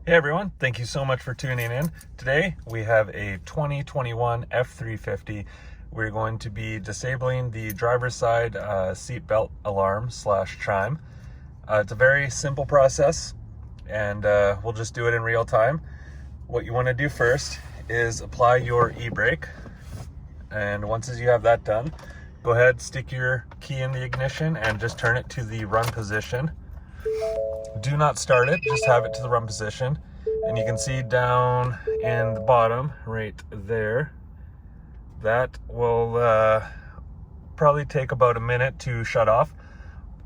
Hey everyone, thank you so much for tuning in. Today we have a 2021 F350. We're going to be disabling the driver's side seatbelt alarm / chime. It's a very simple process and we'll just do it in real time. What you want to do first is apply your e-brake, and once you have that done, go ahead, stick your key in the ignition and just turn it to the run position. Do not start it, just have it to the run position. And you can see down in the bottom right there, that will probably take about a minute to shut off.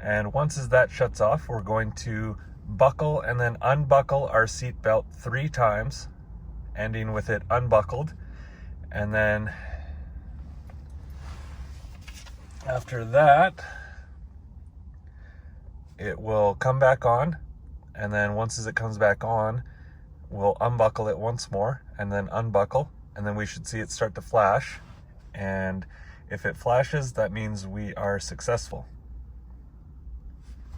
And once that shuts off, we're going to buckle and then unbuckle our seat belt 3 times, ending with it unbuckled. And then after that, it will come back on, and then once it comes back on, we'll unbuckle it once more and then unbuckle, and then we should see it start to flash. And if it flashes, that means we are successful.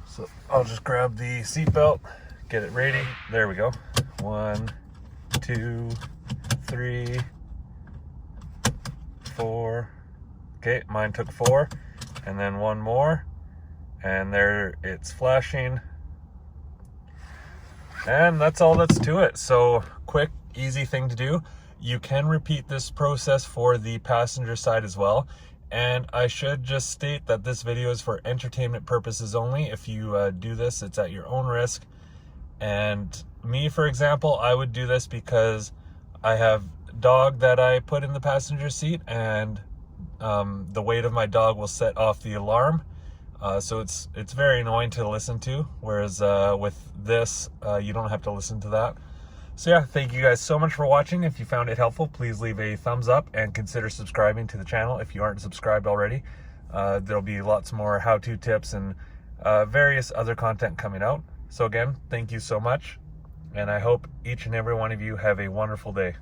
So I'll just grab the seatbelt, get it ready. There we go. 1, 2, 3, 4. Okay, mine took 4, and then 1 more. And there it's flashing, and that's all that's to it. So quick, easy thing to do. You can repeat this process for the passenger side as well. And I should just state that this video is for entertainment purposes only. If you do this, it's at your own risk. And me, for example, I would do this because I have a dog that I put in the passenger seat, and the weight of my dog will set off the alarm. So it's very annoying to listen to, whereas with this, you don't have to listen to that. So yeah, thank you guys so much for watching. If you found it helpful, please leave a thumbs up and consider subscribing to the channel if you aren't subscribed already. There'll be lots more how-to tips and various other content coming out. So again, thank you so much, and I hope each and every one of you have a wonderful day.